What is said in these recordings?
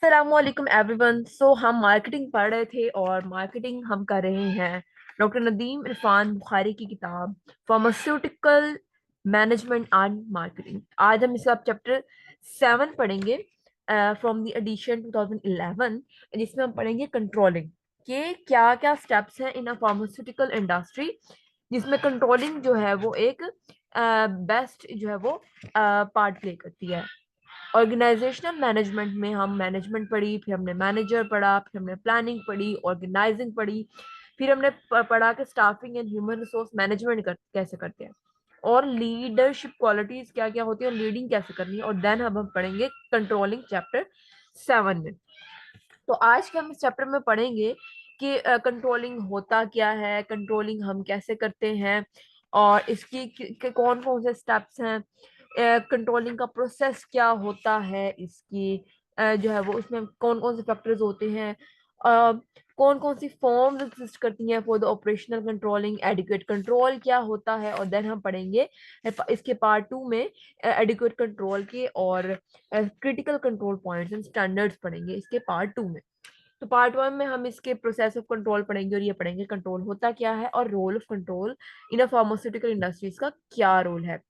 अस्सलामुअलैकुम एवरीवन। हम मार्केटिंग पढ़ रहे थे और मार्केटिंग हम कर रहे हैं डॉक्टर नदीम इरफान बुखारी की किताब फार्मास्यूटिकल मैनेजमेंट एंड मार्केटिंग। आज हम इसका चैप्टर 7 पढ़ेंगे फ्रॉम द एडिशन 2011, जिसमें हम पढ़ेंगे कंट्रोलिंग के क्या क्या स्टेप्स हैं इन अ फार्मास्यूटिकल इंडस्ट्री, जिसमें कंट्रोलिंग जो है वो एक बेस्ट जो है वो पार्ट प्ले करती है। ऑर्गेनाइजेशनल मैनेजमेंट में हम मैनेजमेंट पढ़ी, फिर हमने मैनेजर पढ़ा, फिर हमने प्लानिंग पढ़ी, ऑर्गेनाइजिंग पढ़ी, फिर हमने पढ़ा कि staffing and human resource management कैसे करते हैं, और लीडरशिप क्वालिटीज क्या क्या होती है, और लीडिंग कैसे करनी है। और देन अब हम पढ़ेंगे कंट्रोलिंग चैप्टर 7 में। तो आज के हम इस चैप्टर में पढ़ेंगे कि कंट्रोलिंग होता क्या है, कंट्रोलिंग हम कैसे करते हैं, और इसकी कौन कौन से स्टेप्स हैं, कंट्रोलिंग का प्रोसेस क्या होता है, इसकी जो है वो उसमें कौन कौन से फैक्टर्स होते हैं, कौन कौन सी फॉर्म्स एग्जिस्ट करती हैं for the operational controlling, adequate control क्या होता है। और देन हम पढ़ेंगे इसके पार्ट 2 में एडिक्वेट कंट्रोल के और critical control points and standards पढ़ेंगे इसके पार्ट 2 में। तो पार्ट 1 में हम इसके प्रोसेस ऑफ कंट्रोल पढ़ेंगे, और ये पढ़ेंगे कंट्रोल होता क्या है और role of control in a pharmaceutical industries का क्या रोल है।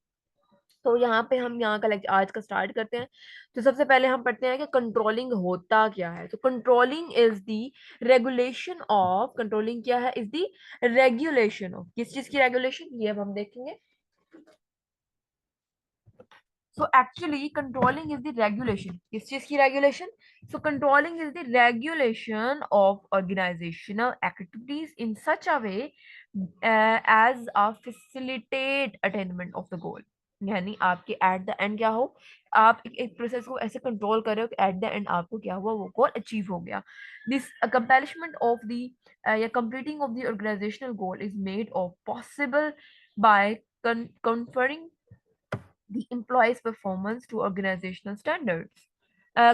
तो यहाँ पे हम यहाँ का लेक्चर आज का स्टार्ट करते हैं। तो सबसे पहले हम पढ़ते हैं कि कंट्रोलिंग होता क्या है। तो controlling is the regulation of, controlling क्या है, इज द रेगुलेशन ऑफ, किस चीज की रेगुलेशन, ये अब हम देखेंगे। So actually controlling is the regulation, किस चीज की regulation? So controlling is the regulation of organizational activities in such a way as a facilitate attainment of the goal। यानी आपके एट द एंड क्या हो, आप एक प्रोसेस को ऐसे कंट्रोल कर रहे हो कि एट द एंड आपको क्या हुआ, वो गोल अचीव हो गया। दिस अकम्पलिशमेंट ऑफ द या completing of the organisational goal is made of possible by conferring the employee's performance to organizational standards.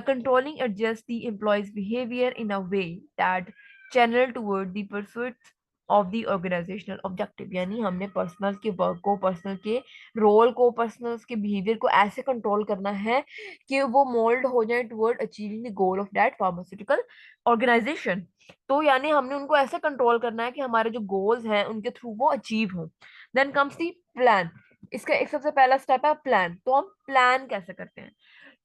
Controlling adjusts the employee's behavior in a way that channel toward the pursuit of the organizational objective। यानी हमने personal के work को, personal के role को, personal के behaviour को ऐसे control करना है कि वो मोल्ड हो जाए toward achieving the goal of that pharmaceutical organisation. तो यानी हमने उनको ऐसे कंट्रोल करना है कि हमारे जो गोल्स हैं उनके थ्रू वो अचीव हो। Then comes the plan. इसका एक सबसे पहला स्टेप है प्लान। तो हम प्लान कैसे करते हैं?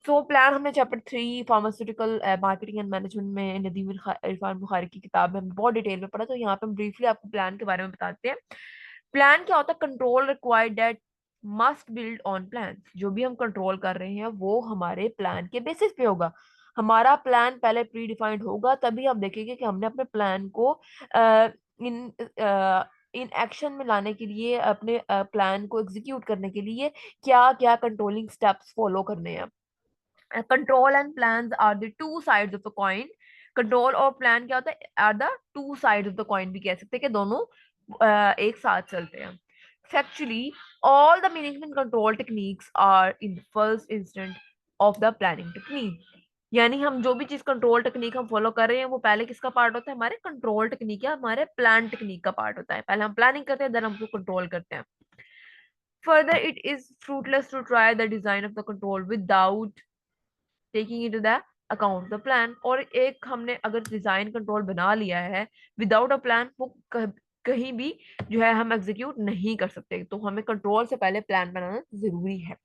सो प्लान हमने chapter 3 pharmaceutical marketing and management में नदीम इरफान बुखारी की किताब में हमने बहुत डिटेल में पढ़ा। तो यहाँ पे हम ब्रीफली आपको प्लान के बारे में बताते हैं। प्लान क्या होता है? Control required that must build on plan. जो भी हम कंट्रोल कर रहे हैं वो हमारे प्लान के बेसिस पे होगा। हमारा प्लान पहले प्री डिफाइंड होगा, तभी हम देखेंगे कि हमने अपने प्लान को इन इन एक्शन में लाने के लिए, अपने प्लान को एग्जीक्यूट करने के लिए क्या क्या कंट्रोलिंग स्टेप्स फॉलो करने हैं। Control and plans are the two sides of the coin. Control और प्लान क्या होता है? Are the two sides of the coin भी कह सकते हैं कि दोनों एक साथ चलते हैं। Factually, all the management control techniques are in the first instant of the planning technique। यानी हम जो भी चीज कंट्रोल टेक्निक हम फॉलो कर रहे हैं वो पहले किसका पार्ट होता है? हमारे कंट्रोल टेक्निक या हमारे प्लान टेक्निक का पार्ट होता है। पहले हम प्लानिंग करते हैं, देन हम उसको कंट्रोल करते हैं। Further, it is fruitless to try the design of the control without taking into the account the plan। और एक हमने अगर डिजाइन कंट्रोल बना लिया है विदाउट अ प्लान, वो कहीं भी जो है हम एग्जीक्यूट नहीं कर सकते। तो हमें कंट्रोल से पहले प्लान बनाना जरूरी है।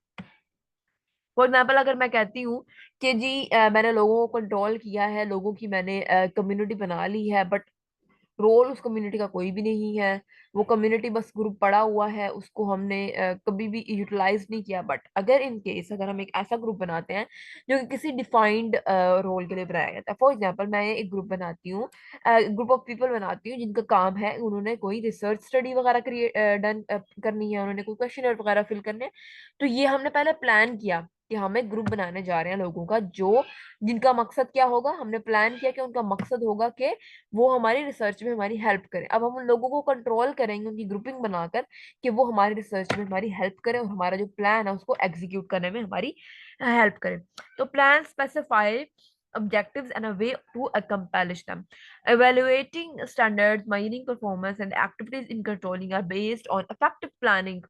फॉर एग्जाम्पल, अगर मैं कहती हूँ कि जी मैंने लोगों को कंट्रोल किया है, लोगों की मैंने कम्युनिटी बना ली है, बट रोल उस कम्युनिटी का कोई भी नहीं है, वो कम्युनिटी बस ग्रुप पड़ा हुआ है, उसको हमने कभी भी यूटिलाइज नहीं किया। बट अगर इन केस अगर हम एक ऐसा ग्रुप बनाते हैं जो कि किसी डिफाइंड रोल के लिए बनाया गया था, फॉर एग्जांपल मैं एक ग्रुप बनाती हूँ, ग्रुप ऑफ पीपल बनाती हूँ जिनका काम है, उन्होंने कोई रिसर्च स्टडी वगैरह डन करनी है, उन्होंने कोई क्वेश्चन वगैरह फिल करने हैं। तो ये हमने पहले प्लान किया कि हम एक ग्रुप बनाने जा रहे हैं लोगों का, जो जिनका मकसद क्या होगा, हमने प्लान किया कि उनका मकसद होगा कि वो हमारी रिसर्च में हमारी हेल्प करें। अब हम उन लोगों को कंट्रोल करेंगे उनकी ग्रुपिंग बनाकर कि वो हमारी रिसर्च में हमारी हेल्प करें और हमारा जो प्लान है उसको एग्जीक्यूट करने में हमारी हेल्प करें। तो plan specify objectives and a way to accomplish them। Evaluating standards, measuring performance, and activities in controlling are based on effective planning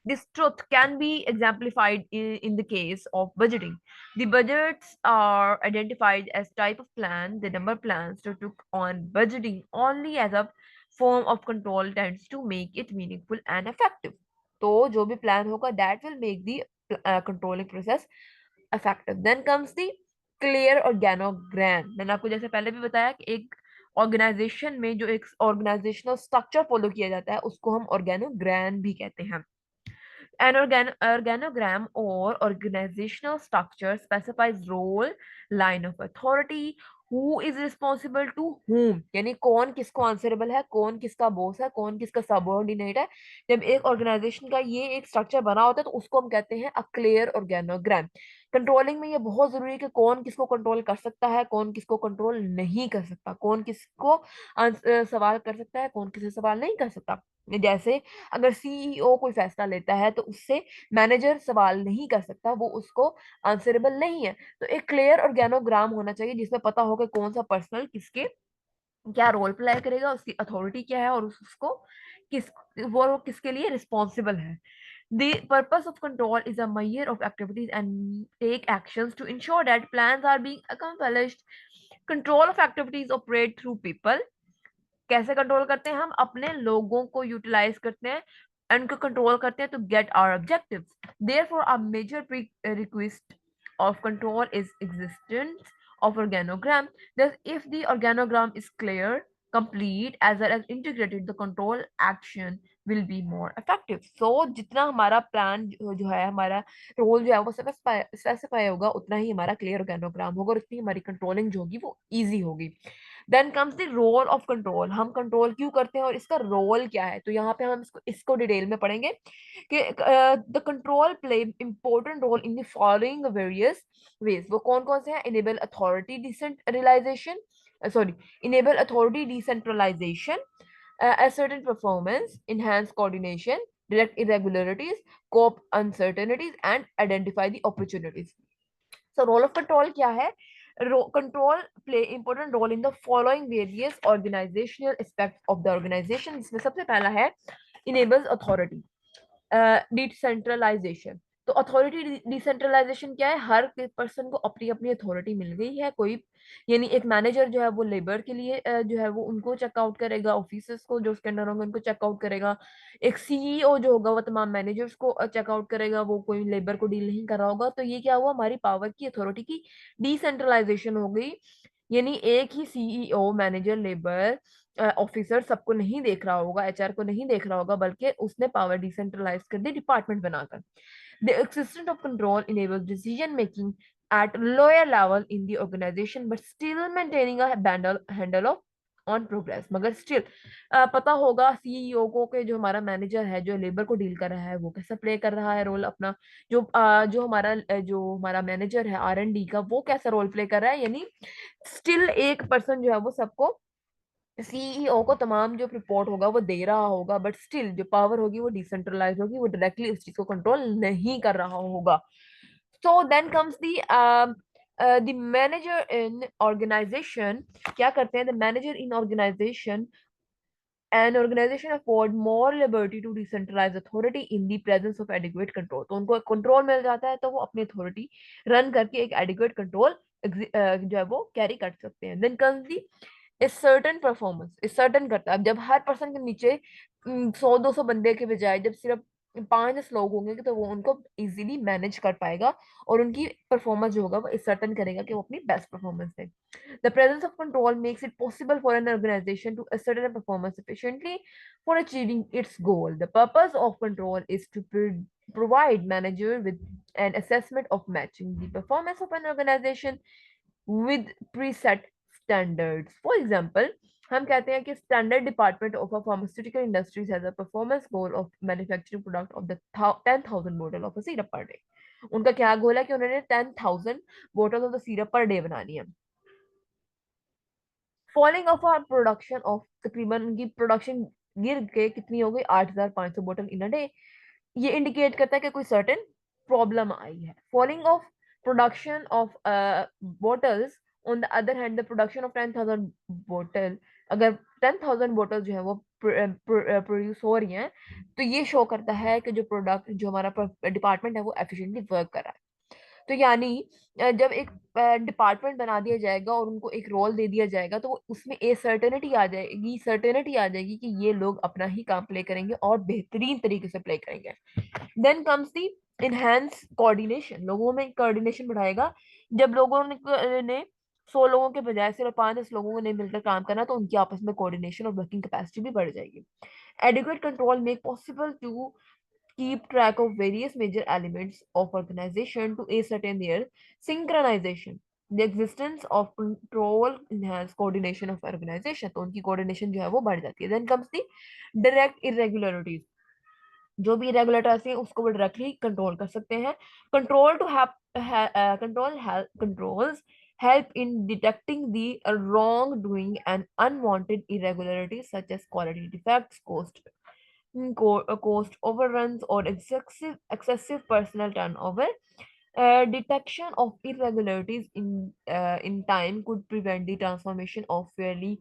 This truth can be exemplified in the case of budgeting. The budgets are identified as type of plan. The number of plans to took on budgeting only as a form of control tends to make it meaningful and effective. तो जो भी plan होगा that will make the controlling process effective. Then comes the clear organogram. मैंने आपको जैसे पहले भी बताया कि एक ऑर्गेनाइजेशन में जो एक ऑर्गेनाइजेशनल स्ट्रक्चर फॉलो किया जाता है उसको हम ऑर्गेनोग्राम भी कहते हैं. An organogram or organizational structure specifies role, line of authority, who is responsible to whom, यानी कौन किसको आंसरेबल है, कौन किसका बॉस है, कौन किसका सबऑर्डिनेट है. जब एक ऑर्गेनाइजेशन का ये एक स्ट्रक्चर बना होता है तो उसको हम कहते हैं अ क्लियर ऑर्गेनोग्राम. कंट्रोलिंग में ये बहुत जरूरी है कि कौन किसको कंट्रोल कर सकता है, कौन किसको कंट्रोल नहीं कर सकता, कौन किसको सवाल कर सकता है, कौन किसे सवाल नहीं कर सकता. जैसे अगर सीईओ कोई फैसला लेता है तो उससे मैनेजर सवाल नहीं कर सकता, वो उसको आंसरेबल नहीं है. तो एक क्लियर ऑर्गेनोग्राम होना चाहिए जिसमें पता हो कि कौन सा पर्सनल किसके क्या रोल प्ले करेगा, उसकी अथॉरिटी क्या है और उसको किस वो किसके लिए रिस्पॉन्सिबल है. The purpose of control is a measure of activities and take actions to ensure that plans are being accomplished. Control of activities operate through people. कैसे कंट्रोल करते हैं हम, अपने लोगों को यूटिलाइज करते हैं, उनको कंट्रोल करते हैं to get our objectives. Therefore, a major request of control is existence of organogram. Thus, if the organogram is clear, complete as well as integrated, the control action will be more effective. So, जितना हमारा plan जो है, हमारा role जो है वो specify होगा, उतना ही हमारा क्लियर ऑर्गेनोग्राम होगा और उतनी हमारी कंट्रोलिंग जो होगी वो इजी होगी. Then comes the role of control. हम कंट्रोल क्यों करते हैं और इसका रोल क्या है, तो यहाँ पे हम इसको डिटेल में पढ़ेंगे कि the control play important role in the following various ways. वो कौन कौन से हैं? Enable authority decentralisation, sorry, enable authority decentralisation, ascertain performance, enhance coordination, direct irregularities, cope uncertainties, and identify the opportunities. So role of control क्या है? Control play important role in the following various organizational aspects of the organization. इसमें सबसे पहला है enables authority, decentralisation. तो authority decentralisation क्या है? हर person को अपनी अपनी अथॉरिटी मिल गई है. कोई यानी एक मैनेजर जो है वो लेबर के लिए जो है वो उनको चेकआउट करेगा, ऑफिसर्स को जो उसके अंडर होंगे उनको चेकआउट करेगा. एक सीईओ जो होगा वो तमाम मैनेजर्स को चेकआउट करेगा, वो कोई लेबर को डील नहीं कर रहा होगा. तो ये क्या हुआ? हमारी पावर की अथॉरिटी की डिसेंट्रलाइजेशन हो गई. यानी एक ही सीईओ, मैनेजर, लेबर, ऑफिसर सबको नहीं देख रहा होगा, एचआर को नहीं देख रहा होगा, बल्कि उसने पावर डिसेंट्रलाइज कर दी डिपार्टमेंट बनाकर. The existence of control enables decision making at lower level in the organization but still maintaining a handle of on progress. मगर स्टिल पता होगा सीईओ को कि जो हमारा मैनेजर है जो लेबर को डील कर रहा है वो कैसा प्ले कर रहा है रोल अपना, जो हमारा मैनेजर है आर एंड डी का वो कैसा रोल प्ले कर रहा है. यानी स्टिल एक पर्सन जो है वो सबको, सीईओ को तमाम जो रिपोर्ट होगा वो दे रहा होगा, बट स्टिल जो पावर होगी वो डिसेंट्रलाइज होगी, वो डायरेक्टली उस चीज को कंट्रोल नहीं कर रहा होगा. So then comes the manager in organisation. क्या करते हैं the manager in organisation? An organization afford more liberty to decentralize authority in the presence of adequate control. तो उनको कंट्रोल मिल जाता है तो वो अपनी अथॉरिटी रन करके एक एडिक्वेट कंट्रोल जो है वो कैरी कर सकते हैं. देन कम्स दी इस सर्टन परफॉर्मेंस. इस सर्टन करता है जब हर पर्सन के नीचे 100-200 बंदे के बजाय जब सिर्फ 5-10 लोग होंगे तो वो उनको इजीली मैनेज कर पाएगा और उनकी परफॉर्मेंस जो होगा वो इस सर्टन करेगा कि वो अपनी best performance they. The presence of control makes it possible for an organization to assert a performance efficiently for achieving its goal. The purpose of control is to provide manager with an assessment of matching the performance of an organization with preset standards. For example, हम कहते हैं कि standard department of a pharmaceutical industries has a performance goal of manufacturing product of the 10,000 bottle of a syrup per day. उनका क्या goal है कि उन्होंने 10,000 bottle of the syrup per day बनानी है. Falling of our production of, तकरीबन उनकी production गिर के कितनी हो गई? 8,500 बॉटल इन अ डे. ये इंडिकेट करता है कि कोई सर्टेन प्रॉब्लम आई है. Falling of production of bottles on the other hand, the production of 10,000 bottle, अगर 10,000 बोतल जो है वो प्रोड्यूस हो रही हैं, तो ये शो करता है कि जो प्रोडक्ट जो हमारा डिपार्टमेंट है वो एफिशिएंटली वर्क कर रहा है। तो यानी जब एक डिपार्टमेंट बना दिया जाएगा और उनको एक रोल दे दिया जाएगा, तो उसमें ए सर्टेनिटी आ जाएगी कि ये लोग अपना ही काम प्ले करेंगे और बेहतरीन तरीके से प्ले करेंगे। Then comes the enhance coordination, लोगों में कोऑर्डिनेशन बढ़ाएगा। जब लोगों ने 100 लोगों के बजाय सिर्फ 5-10 लोगों ने मिलकर काम करना, तो उनकी आपस में कोऑर्डिनेशन और वर्किंग कैपेसिटी भी बढ़ जाएगी। Adequate control make possible to keep track of various major elements of organization to ascertain their synchronization. The existence of control enhance coordination of organization, तो उनकी coordination जो है वो बढ़ जाती है। Then comes the direct irregularities, जो भी irregularities हैं उसको वो directly control कर सकते हैं। Control to have controls help in detecting the wrongdoing and unwanted irregularities such as quality defects, cost overruns, or excessive personal turnover. Detection of irregularities in time could prevent the transformation of fairly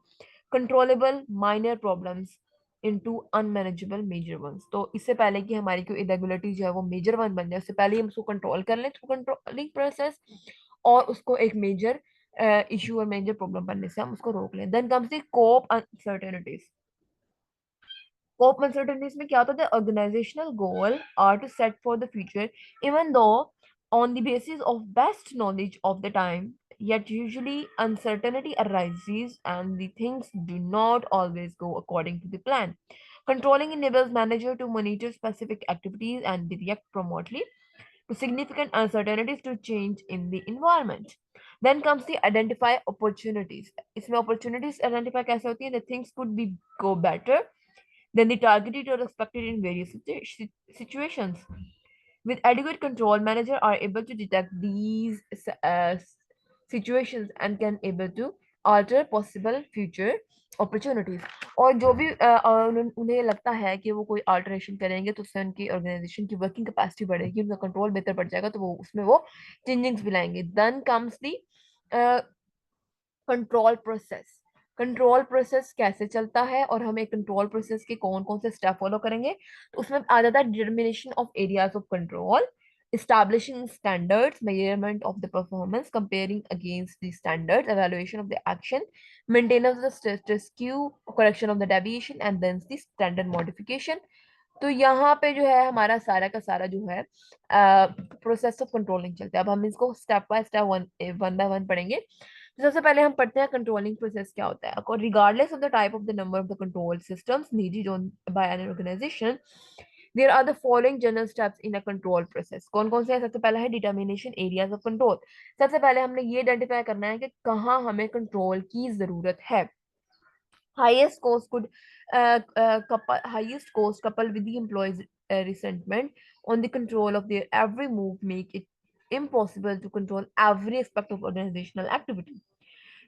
controllable minor problems into unmanageable major ones. तो इससे पहले कि हमारी कोई irregularity जो है वो major one बन जाए, उससे पहले ही हम उसको कंट्रोल कर लें थ्रू कंट्रोलिंग प्रोसेस, और उसको एक मेजर इशू और मेजर प्रॉब्लम बनने से हम उसको रोक लें। Then comes the cope uncertainties. Cope uncertainties में क्या होता है? The organizational goal are to set for the future, even though on the basis of best knowledge of the time, yet usually uncertainty arises and the things do not always go according to the plan. Controlling enables manager to monitor specific activities and react promptly to significant uncertainties to change in the environment. Then comes the identify opportunities. इसमें opportunities identify कैसे होती हैं? The things could be go better than the targeted or expected in various situations. With adequate control, managers are able to detect these situations and can able to alter possible future opportunities. और जो भी उन्हें लगता है कि वो कोई alteration करेंगे तो उससे उनकी ऑर्गेनाइजेशन की वर्किंग कैपेसिटी बढ़ेगी, उनका कंट्रोल बेहतर बढ़ जाएगा, तो वो उसमें वो चेंजिंग्स भी लाएंगे। Then comes the control process. Control process कैसे चलता है और हमें कंट्रोल प्रोसेस के कौन कौन से स्टेप फॉलो करेंगे, तो उसमें आ जाता है determination of areas of control, establishing standards, measurement of the performance, comparing against the standards, evaluation of the action, maintenance of the status quo, correction of the deviation, and then the standard modification. तो यहाँ पे जो है हमारा सारा का सारा जो है प्रोसेस ऑफ कंट्रोलिंग चलता है। अब हम इसको step by step one by one पढ़ेंगे। तो सबसे पहले हम पढ़ते हैं कंट्रोलिंग प्रोसेस क्या होता है। Regardless of the type of the number of the control systems needed on by an organisation, there are the following general steps in a control process. कौन कौन से है? सबसे पहला है डिटर्मिनेशन एरियाज ऑफ कंट्रोल। सबसे पहले हमने ये आइडेंटिफाई करना है कि कहाँ हमें कंट्रोल की जरूरत है। Highest cost could highest cost coupled with the employees' resentment on the control of their every move make it impossible to control every aspect of organizational activity.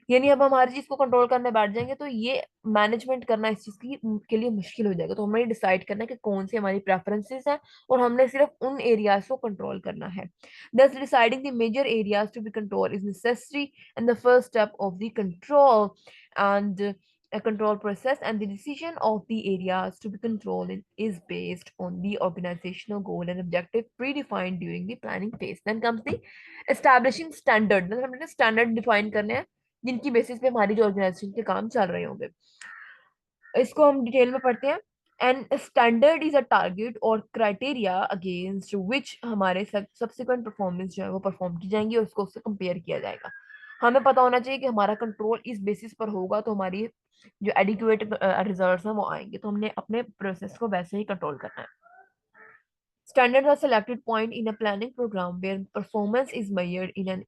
यानी अब हम हर चीज को कंट्रोल करने बैठ जाएंगे तो ये मैनेजमेंट करना इस चीज की के लिए मुश्किल हो जाएगा। तो हमें डिसाइड करना है कि कौन सी हमारी प्रेफरेंसेस हैं और हमने सिर्फ उन एरियाज को कंट्रोल करना है। Thus deciding the major areas to be controlled is necessary and the first step of the control and a control process, and the decision of the areas to be controlled is based on the organizational goal and objective predefined during the planning phase. Then comes the establishing standard। मतलब हमने standard define करने हैं जिनकी basis पे हमारी जो organisation के काम चल रहे होंगे। इसको हम डिटेल में पढ़ते हैं। And standard is a target और क्राइटेरिया अगेंस्ट विच हमारे सब्सिक्वेंट परफॉर्मेंस जो है वो परफॉर्म की जाएंगी और उसको उससे कंपेयर किया जाएगा। हमें पता होना चाहिए कि हमारा कंट्रोल इस बेसिस पर होगा तो हमारी जो एडिक्वेट रिजल्ट्स हैं वो आएंगे। तो हमने अपने प्रोसेस को वैसे ही कंट्रोल करना है। Standards are selected point in a planning program where performance is measured in an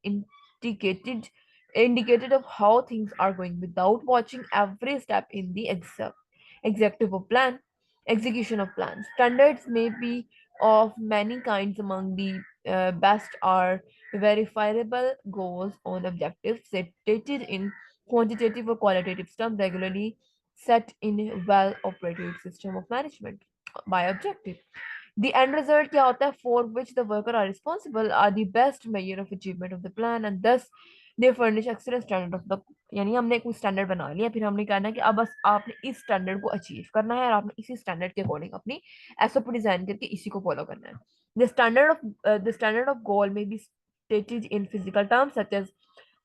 indicated of how things are going without watching every step in the executive of plan execution of plans. Standards may be of many kinds. Among the best are verifiable goals on objectives stated in quantitative or qualitative terms, regularly set in a well operated system of management by objective. The end result क्या होता है? For which the worker are responsible are the best measure of achievement of the plan and thus they furnish excellent standard of the, यानी हमने एक standard बना लिया, फिर हमने कहना है कि अब बस आपने इस स्टैंडर्ड को अचीव करना है और आपने इसी स्टैंडर्ड के अकॉर्डिंग अपनी एसओपी डिजाइन करके इसी को फॉलो करना है। द स्टैंडर्ड ऑफ गोल में be stated in physical terms such as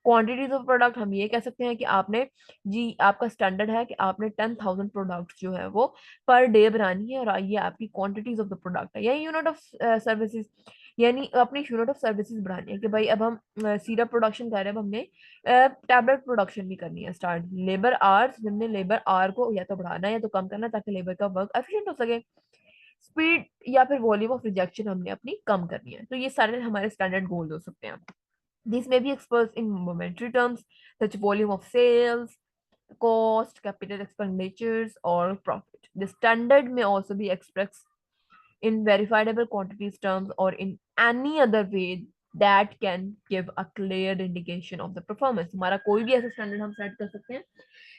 quantities of product. हम ये कह सकते हैं कि आपने जी आपका स्टैंडर्ड है कि आपने 10,000 प्रोडक्ट जो है वो पर डे बनानी है, और ये आपकी क्वांटिटीज ऑफ द प्रोडक्ट है, या यूनिट ऑफ सर्विसेज, यानी अपनी यूनिट ऑफ सर्विसेज बढ़ानी है कि भाई अब हम सीरप प्रोडक्शन कर रहे हैं, अब हमने टैबलेट प्रोडक्शन भी करनी है स्टार्ट। लेबर आवर्स, हमने लेबर आवर को या तो बढ़ाना है या तो कम करना है ताकि लेबर का वर्क एफिशिएंट हो सके। स्पीड या फिर वॉल्यूम ऑफ रिजेक्शन हमने अपनी कम करनी है। तो ये सारे हमारे स्टैंडर्ड गोल हो सकते हैं। These may be expressed in monetary terms, such volume of sales, cost, capital expenditures, or profit. The standard may also be expressed in verifiable quantities terms or in any other way that can give a clear indication of the performance. हमारा कोई भी ऐसा standard हम set कर सकते हैं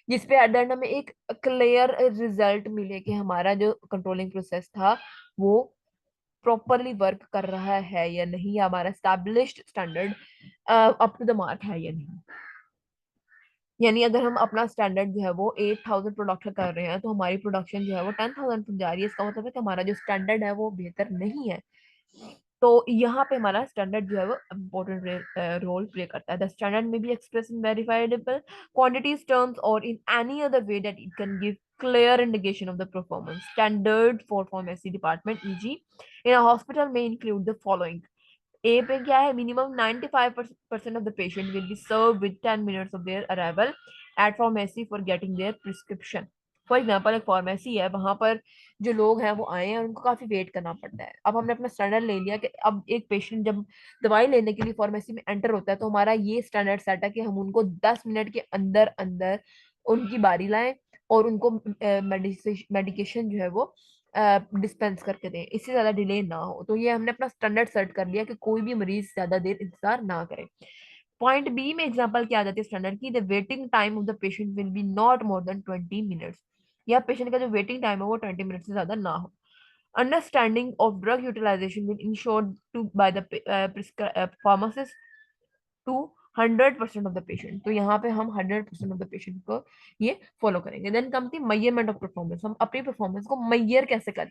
जिसपे at the end हमें एक क्लियर रिजल्ट मिले कि हमारा जो कंट्रोलिंग प्रोसेस था वो प्रॉपरली वर्क कर रहा है या नहीं, या हमारा established standard up to the mark है या नहीं। यानी अगर हम अपना स्टैंडर्ड जो है वो 8,000 प्रोडक्ट कर रहे हैं तो हमारी प्रोडक्शन जो है वो 10,000 तक जा रही है, इसका मतलब है कि हमारा जो स्टैंडर्ड है वो बेहतर नहीं है। तो यहाँ पे हमारा स्टैंडर्ड जो है वो इम्पोर्टेंट रोल प्ले करता है। द स्टैंडर्ड में be express in verifiable quantities terms और in any other way that it can give clear indication of the performance. Standard for pharmacy department, e.g. in a hospital may include the following. ए पे क्या है, minimum 95% of the patient will be serve with 10 minutes of their arrival at pharmacy for getting their prescription. For example एक pharmacy है, वहां पर जो लोग हैं वो आए हैं और उनको काफी वेट करना पड़ता है। अब हमने अपना स्टैंडर्ड ले लिया कि अब एक पेशेंट जब दवाई लेने के लिए फार्मेसी में एंटर होता है तो हमारा ये स्टैंडर्ड सेट है कि हम उनको 10 मिनट के अंदर अंदर उनकी बारी लाएं और उनको मेडिकेशन जो है वो डिस्पेंस करके दें, इससे ज्यादा डिले ना हो। तो ये हमने अपना स्टैंडर्ड सेट कर लिया कि कोई भी मरीज ज्यादा देर इंतजार ना करे। पॉइंट बी में एग्जांपल क्या आ जाती है स्टैंडर्ड की, the waiting time of the patient will B not more than 20 minutes, या पेशेंट का जो वेटिंग टाइम है वो 20 मिनट से ज्यादा ना हो। Understanding of drug utilisation will ensure to by the pharmacist to 100% of the patient. तो यहाँ पे हम 100% ऑफ द पेशेंट को ये फॉलो करेंगे। देन कम थी मेजरमेंट ऑफ परफॉर्मेंस, हम अपनी परफॉर्मेंस को मैयर कैसे करें।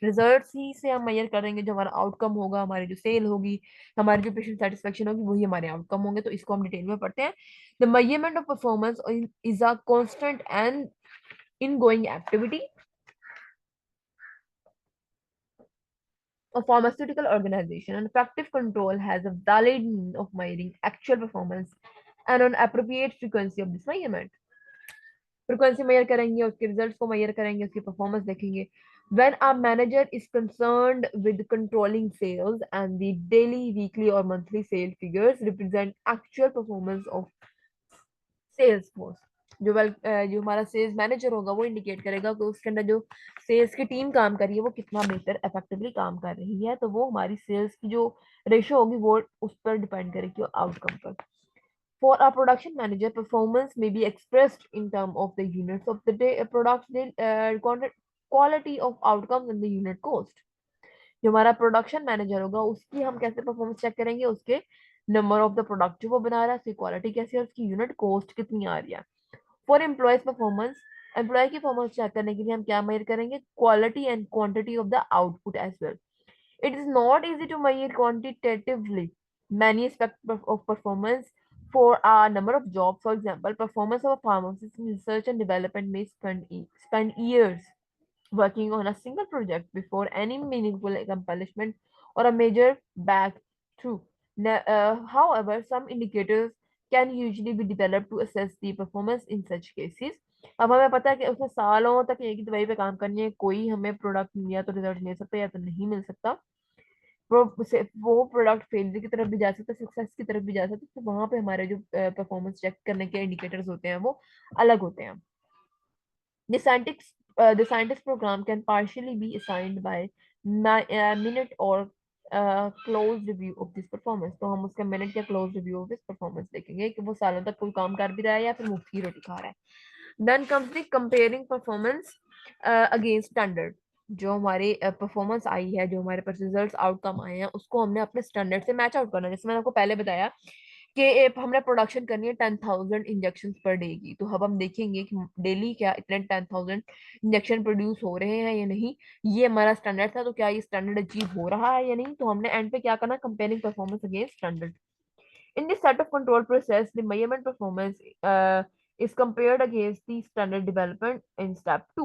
रिजल्ट्स ही से हम मेजर करेंगे, जो हमारा आउटकम होगा, हमारी जो सेल होगी, हमारी जो पेशेंट सेटिस्फेक्शन होगी, वही हमारे आउटकम होंगे। तो इसको हम डिटेल में पढ़ते हैं। The measurement of performance is a constant and ongoing activity. A pharmaceutical organization and effective control has a valid mean of measuring actual performance and an appropriate frequency of this measurement. Frequency measure करेंगे, उसके results को major करेंगे, उसकी performance देखेंगे। When a manager is concerned with controlling sales and the daily, weekly or monthly sale figures represent actual performance of sales force. जो हमारा sales manager होगा वो इंडिकेट करेगा कि उसके अंदर जो सेल्स की टीम काम कर रही है वो कितना बेहतर इफेक्टिवली काम कर रही है। तो वो हमारी सेल्स की जो रेशो होगी वो उस पर डिपेंड करेगी आउटकम पर। For a production manager, performance may be expressed in terms of the units of the day, production, quality of outcomes and the unit cost. जो हमारा प्रोडक्शन मैनेजर होगा उसकी हम कैसे परफॉर्मेंस चेक करेंगे, उसके नंबर ऑफ द प्रोडक्ट जो वो बना रहा है, उसकी क्वालिटी कैसी है, उसकी यूनिट कॉस्ट कितनी आ रही है। फॉर एम्प्लॉयज परफॉर्मेंस, एम्प्लॉय की परफॉर्मेंस चेक करने के लिए हम क्या मेजर करेंगे, quality and quantity of the output as well. It is not easy to measure quantitatively many aspects of performance for a number of jobs. For example, performance of a pharmacist in research and development may spend years working on a single project before any meaningful accomplishment or a major breakthrough. However, some indicators can usually be developed to assess the performance in such cases. अब हमें पता है कि उसने सालों तक एक ही दवाई पे काम करनी है, कोई हमें प्रोडक्ट या तो रिजल्ट मिल सकता है या तो नहीं मिल सकता। वो प्रोडक्ट फेलियर की तरफ भी जा सकता है, सक्सेस की तरफ भी जा सकता है। तो वहां पे हमारे जो परफॉर्मेंस चेक करने के इंडिकेटर्स होते हैं वो अलग होते हैं। The scientist program can partially be assigned by minute or close review of this performance. तो हम उसका मिनट या close review of this performance देखेंगे कि वो सालों तक कोई काम कर भी रहा है या फिर मुफ्त की रोटी खा रहा है। Then comes the comparing performance against standard. जो हमारी परफॉर्मेंस आई है, जो हमारे पास रिजल्ट्स आउटकम आए हैं, उसको हमने अपने स्टैंडर्ड से मैच आउट करना है। जैसे मैंने आपको पहले बताया कि हमने प्रोडक्शन करनी है 10,000 इंजेक्शन पर डे की, तो अब हम देखेंगे कि डेली क्या इतने 10,000 इंजेक्शन प्रोड्यूस हो रहे हैं या नहीं। ये हमारा स्टैंडर्ड था, तो क्या ये स्टैंडर्ड अचीव हो रहा है या नहीं। तो हमने एंड पे क्या करना, comparing performance against standard. In this set of control process the measurement performance is compared against the standard development in step 2.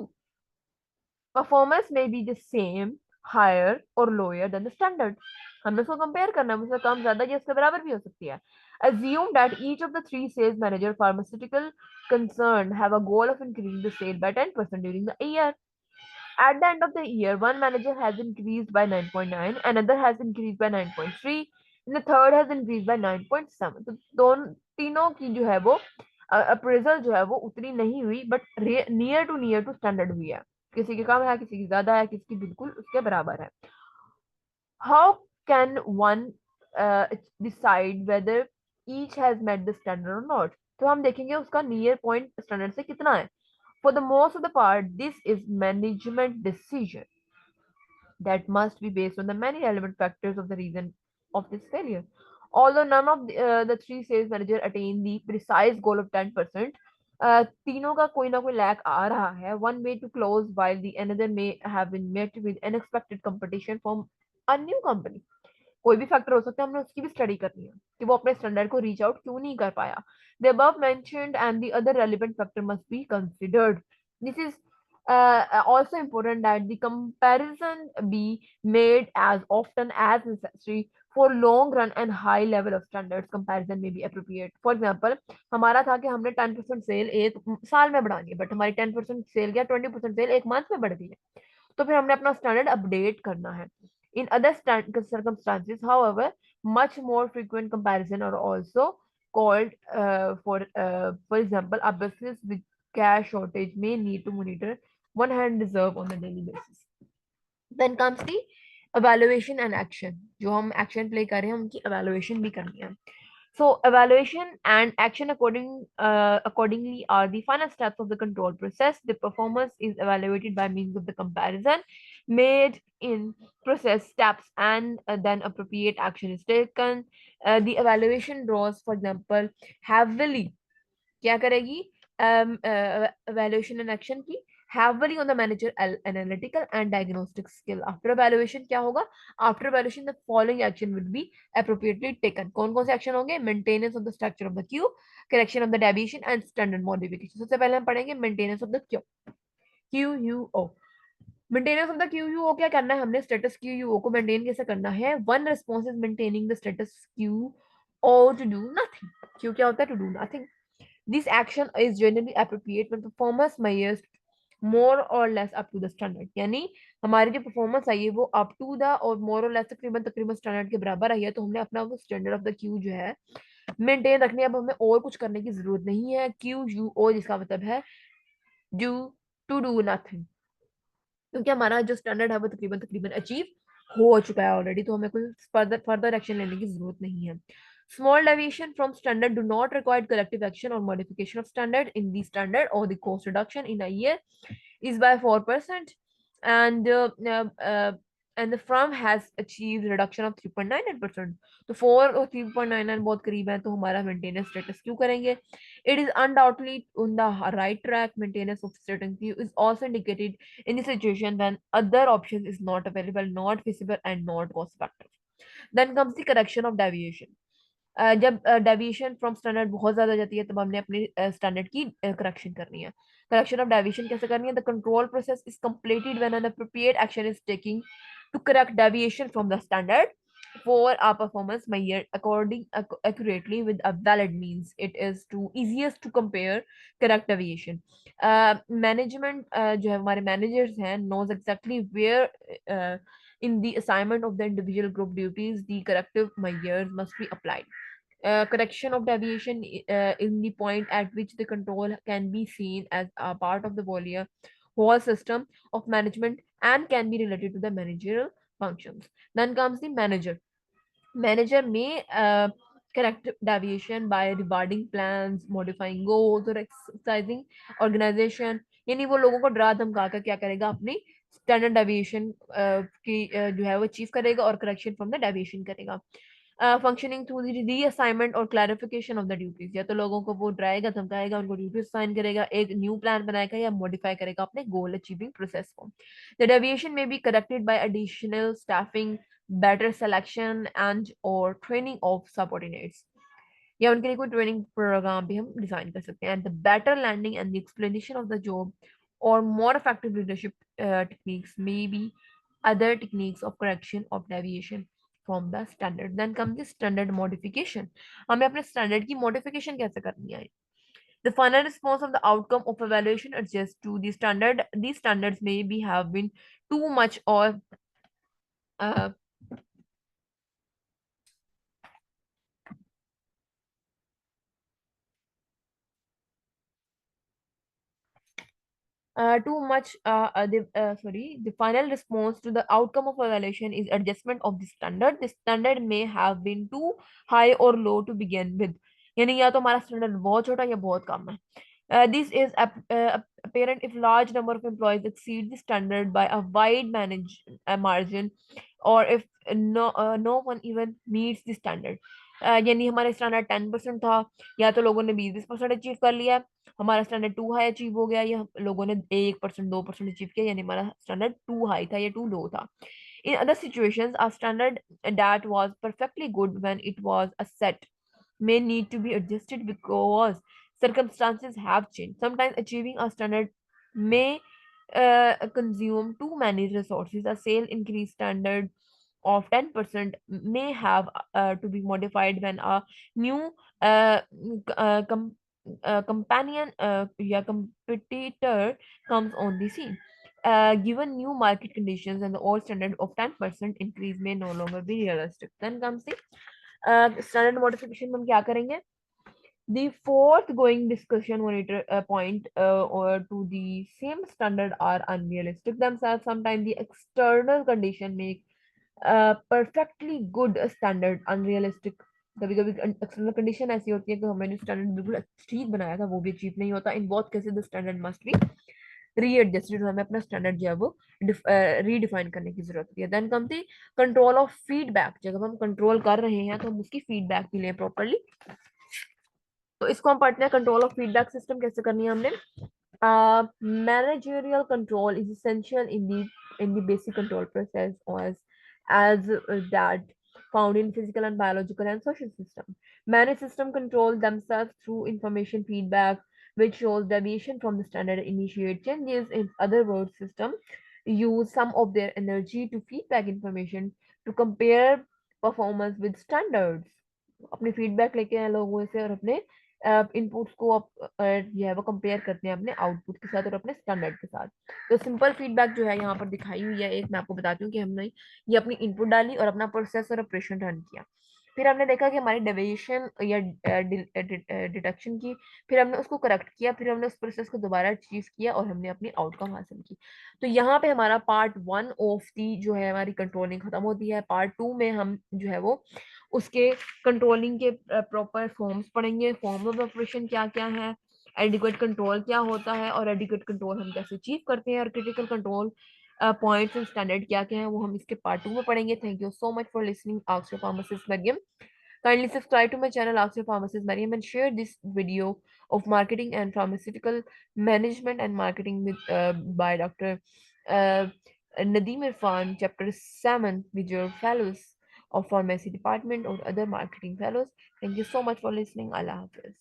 Performance may be the same, higher or lower than the standard. हमें उसको compare करना है, उससे कम ज्यादा या उसके बराबर भी हो सकती है. Assume that each of the three sales manager pharmaceutical concerned have a goal of increasing the sale by 10% during the year. At the end of the year, one manager has increased by 9.9, another has increased by 9.3, and the third has increased by 9.7. तो दोनों तीनों की जो है वो appraisal जो है वो उतनी नहीं हुई, बट नियर टू स्टैंडर्ड हुई है. किसी की कम है, किसी की ज्यादा है, किसी की बिल्कुल उसके बराबर है. How can one decide whether each has met the standard or not. तो हम देखेंगे उसका नियर पॉइंट स्टैंडर्ड से कितना है. For the most of the part, this is management decision that must be based on the many relevant factors of the reason of this failure. Although none of the three sales manager attain the precise goal of 10%, तीनों का कोई ना कोई lack आ रहा है. One way to close while the another may have been met with unexpected competition from a new company. कोई भी factor हो सकता है, हमने उसकी भी स्टडी करनी है कि वो अपने स्टैंडर्ड को रीच आउट क्यों नहीं कर पाया. The above mentioned and the other relevant factor must be considered. This is also important that the comparison be made as often as necessary. For long run and high level of standards, comparison may be appropriate. For example, हमारा था कि हमने 10% cell एक साल में बढ़ानी है, but हमारी 10% सेल या 20% सेल एक मंथ में बढ़ गई है, तो फिर हमने अपना स्टैंडर्ड अपडेट करना है. In other circumstances, however, much more frequent comparison are also called for example, a business with cash shortage may need to monitor one hand reserve on a daily basis. Then comes the evaluation and action. जो हम action play कर रहे हैं उनकी evaluation भी करनी है. So evaluation and action accordingly are the final steps of the control process. The performance is evaluated by means of the comparison made in process steps, and then appropriate action is taken. The evaluation draws, for example, heavily क्या करेगी evaluation and action की heavily on the manager analytical and diagnostic skill. After evaluation क्या होगा, after evaluation the following action will be appropriately taken. कौन कौन से action होंगे, maintenance of the structure of the queue, correction of the deviation and standard modification. सबसे पहले हम पढ़ेंगे maintenance of the queue, QUO. Maintenance of the QUO क्या करना है, हमने स्टेटस क्यूयूओ को मेंटेन कैसे करना है. One response is maintaining the status quo or to do nothing. Quo क्या होता है, to do nothing. This action is generally appropriate when performance measures more or less up to the standard. यानी हमारी जो performance आई है वो up to the और मोर और लेस तकरीबन तकरीबन स्टैंडर्ड के बराबर आई है, तो हमने अपना वो स्टैंडर्ड ऑफ द क्यू जो है मेंटेन रखनी है. अब हमें और कुछ करने की जरूरत नहीं है. क्यू यू ओ जिसका मतलब है डू टू डू नथिंग, क्योंकि हमारा जो स्टैंडर्ड है वो तकरीबन तकरीबन अचीव हो चुका है ऑलरेडी, तो हमें कोई फर्दर एक्शन लेने की जरूरत नहीं है. Small deviation from standard do not require corrective action or modification of standard. In the standard or the cost reduction in a year is by 4%, and and the firm has achieved reduction of 3.99%. तो 4 और 3.99 बहुत करीब है, तो हमारा maintenance status क्यों करेंगे. It is undoubtedly on the right track. Maintenance of certain queue is also indicated in the situation when other options is not available, not feasible, and not cost effective. Then comes the correction of deviation. जब deviation from standard बहुत ज्यादा जाती है, तब हमने अपने standard की correction करनी है. करेक्शन ऑफ डेविएशन कैसे करनी है, the control process is completed when an appropriate action is taking to correct deviation from the standard for our performance measured according accurately with a valid means. It is too easiest to compare correct deviation. Management जो है हमारे managers हैं knows exactly where in the assignment of the individual group duties the corrective measures must be applied. Correction of deviation in the point at which the control can be seen as a part of the whole system of management and can be related to the managerial functions. Then comes the manager. Manager may correct deviation by rewarding plans, modifying goals or exercising organization. यानी वो लोगों को डरा धमका कर क्या करेगा, अपनी स्टैंडर्ड डेविएशन की जो है वो अचीव करेगा और करेक्शन फ्रॉम द डेविएशन करेगा. functioning through the reassignment or clarification of the duties. या तो लोगों को वो डराएगा धमकाएगा, उनको ड्यूटीज असाइन करेगा, एक न्यू प्लान बनाएगा या मॉडिफाई करेगा अपने गोल अचीविंग प्रोसेस को. The deviation may be corrected by additional staffing, better selection and or training of subordinates. या उनके लिए कोई ट्रेनिंग प्रोग्राम भी हम डिजाइन कर सकते हैं. And the better landing and the explanation of the job or more effective leadership techniques may be other techniques of correction of deviation from the standard. Then comes the standard modification. हमें अपने standard की modification कैसे करनी है? The final response of the outcome of evaluation adjusts to the standard. These standards may be have been too much or uh, too much the final response to the outcome of evaluation is adjustment of the standard. The standard may have been too high or low to begin with. यानी या तो हमारा standard बहुत छोटा या बहुत कम है. This is apparent if large number of employees exceed the standard by a wide margin, or if no one even meets the standard. यानी हमारा स्टैंडर्ड 10% था, या तो लोगों ने 20% अचीव कर लिया, हमारा स्टैंडर्ड टू हाई अचीव हो गया, या लोगों ने 1% 2% अचीव किया, यानी हमारा स्टैंडर्ड टू हाई था या टू लो था. In other situations, a standard that was perfectly good when it was a set may need to be adjusted because circumstances have changed. Sometimes achieving a standard may consume too many resources. A sale increase standard of 10% may have to be modified when a new uh, companion competitor comes on the scene. Given new market conditions, and the old standard of 10% increase may no longer be realistic. Then comes the standard modification. हम क्या करेंगे? The fourth going discussion monitor point or to the same standard are unrealistic themselves. Sometimes the external condition make perfectly good standard unrealistic. कभी कभी external condition ऐसी होती है कि हमने स्टैंडर्ड बिल्कुल ठीक बनाया था वो भी अचीव नहीं होता. In both cases the standard must be readjusted. हमें अपना स्टैंडर्ड जो है वो रीडिफाइन करने की जरूरत है. देन कम थी कंट्रोल ऑफ फीडबैक. जब हम कंट्रोल कर रहे हैं तो हम उसकी फीडबैक भी लें प्रॉपरली. तो इसको हम पढ़ते हैं कंट्रोल ऑफ फीडबैक सिस्टम कैसे करनी है हमने. Managerial control is essential in the basic control process as that found in physical and biological and social system. Many system control themselves through information feedback, which shows deviation from the standard. Initiate changes. In other words, system use some of their energy to feedback information to compare performance with standards. अपने feedback लेके आए लोगों से और अपने inputs को जो है वो कंपेयर करते हैं अपने आउटपुट के साथ और अपने स्टैंडर्ड के साथ. तो सिंपल फीडबैक जो है यहाँ पर दिखाई हुई है. एक मैं आपको बताती हूँ कि हमने ये अपनी इनपुट डाली और अपना प्रोसेस और ऑपरेशन रन किया. फिर हमने देखा कि हमारी डेविएशन या डिटेक्शन की. फिर हमने उसको करेक्ट किया. फिर हमने उस प्रोसेस को दोबारा अचीव किया और हमने अपनी आउटकम हासिल की. तो यहाँ पे हमारा पार्ट वन ऑफ दी जो है हमारी कंट्रोलिंग खत्म होती है. पार्ट टू में हम जो है वो उसके कंट्रोलिंग के प्रॉपर फॉर्म्स पढ़ेंगे. फॉर्म ऑफ ऑपरेशन क्या क्या है, एडिक्वेट कंट्रोल क्या होता है और एडिक्वेट कंट्रोल हम कैसे अचीव करते हैं, और critical control points and standard क्या क्या है वो हम इसके पार्ट टू में पढ़ेंगे. Thank you so much for listening. Ask your pharmacist Mariam. Kindly subscribe to my channel Ask Your Pharmacist Mariam and share this video of marketing and pharmaceutical management and marketing with by Dr. Uh, Nadeem Irfan, chapter 7 with your fellows of pharmacy department or other marketing fellows. Thank you so much for listening. Allah Hafiz.